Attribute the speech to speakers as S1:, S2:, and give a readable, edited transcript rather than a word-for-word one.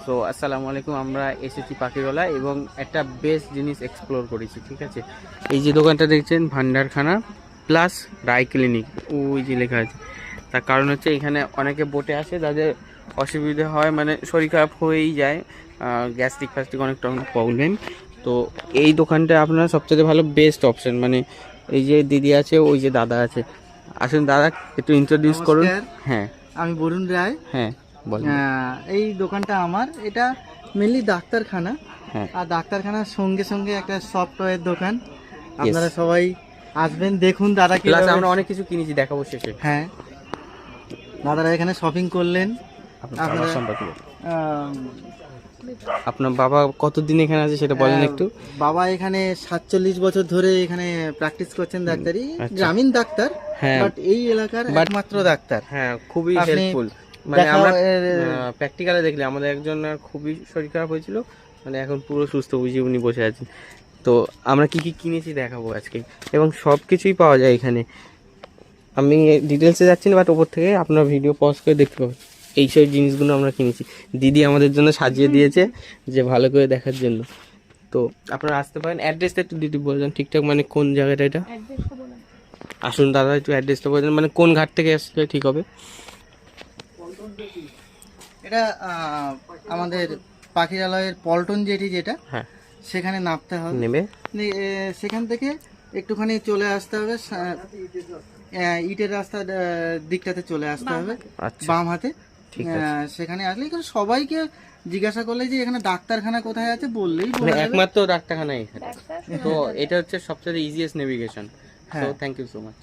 S1: So আসসালামু আলাইকুম, আমরা এসেছি পাখিগোলা এবং একটা বেস্ট জিনিস এক্সপ্লোর করেছি। ঠিক আছে, এই যে দোকানটা দেখছেন ভান্ডারখানা প্লাস ড্রাই ক্লিনিক, ওই যে লেখা আছে। তার কারণ হচ্ছে এখানে অনেকে বোটে আসে, তাদের অসুবিধা হয়, মানে শরীর খারাপ হয়েই যায়, গ্যাস্ট্রিক ফ্যাস্ট্রিক অনেক প্রবলেম। তো এই দোকানটা আপনার সবচেয়ে ভালো বেস্ট অপশন। মানে এই যে দিদি আছে, ওই যে দাদা আছে, আসুন দাদা একটু ইন্ট্রোডিউস করুন।
S2: নমস্কার,
S1: হ্যাঁ
S2: আমি বরুণ রায়।
S1: হ্যাঁ বলুন।
S2: এই দোকানটা আমার, এটা মেনলি ডাক্তারখানা।
S1: হ্যাঁ
S2: আর ডাক্তারখানার সঙ্গে সঙ্গে একটা সফটওয়্যার দোকান।
S1: Yes.
S2: আপনারা সবাই আসবেন, দেখুন দাদা কি।
S1: প্লাস আমরা অনেক কিছু কিনেছি, দেখাবো শেষে।
S2: হ্যাঁ, দাদারা এখানে শপিং করলেন।
S1: আপনার বাবার
S2: আপনারা
S1: সম্পর্কে বলুন।
S2: আম,
S1: আপনার বাবা কতদিন এখানে আছে সেটা বলেন একটু।
S2: বাবা এখানে 47 বছর ধরে এখানে প্র্যাকটিস করছেন ডাক্তারি।
S1: আচ্ছা।
S2: গ্রামীণ ডাক্তার,
S1: হ্যাঁ
S2: বাট এই এলাকার একমাত্র ডাক্তার।
S1: হ্যাঁ, খুবই
S2: আপনি
S1: হেল্পফুল। মানে
S2: দেখাও
S1: আমরা
S2: এর-
S1: প্র্যাকটিক্যালে দেখলে আমাদের একজন খুবই শরীর খারাপ হয়েছিল, মানে এখন পুরো সুস্থ, বুঝি উনি বসে আছেন। তো আমরা কি কি কিনেছি দেখাবো আজকে, এবং সব কিছুই পাওয়া যায় এখানে। আমি ডিটেলসে যাচ্ছি না, বাট ওপর থেকে আপনার ভিডিও পজ করে দেখতে পাবেন। এইসব জিনিসগুলো আমরা কিনেছি, দিদি আমাদের জন্য সাজিয়ে দিয়েছে যে ভালো করে দেখার জন্য। তো আপনারা আসতে পারেন। অ্যাড্রেসটা একটু দিদি বলবেন ঠিকঠাক, মানে কোন জায়গাটা এটা? আসুন দাদা, একটু অ্যাড্রেসটা বলবেন, মানে কোন ঘাট থেকে আসলে ঠিক হবে?
S2: এটা আমাদের পাখিরালয়ের পল্টন জেটি যেটা,
S1: হ্যাঁ,
S2: সেখানে নামতে হবে।
S1: নেবে।
S2: সেখান থেকে একটুখানি চলে আসতে হবে, ইটের রাস্তা দিকটাতে চলে আসতে হবে,
S1: আচ্ছা,
S2: বাম হাতে।
S1: ঠিক আছে।
S2: সেখানে আসলে এখানে সবাইকে জিজ্ঞাসা করলে যে এখানে ডাক্তারখানা কোথায় আছে বললেই
S1: মানে
S2: বলে দেবে।
S1: একমাত্র ডাক্তারখানা এখানে। তো এটা হচ্ছে সবচেয়ে ইজিয়েস্ট নেভিগেশন। সো
S2: হ্যাঁ।
S1: Thank you so much.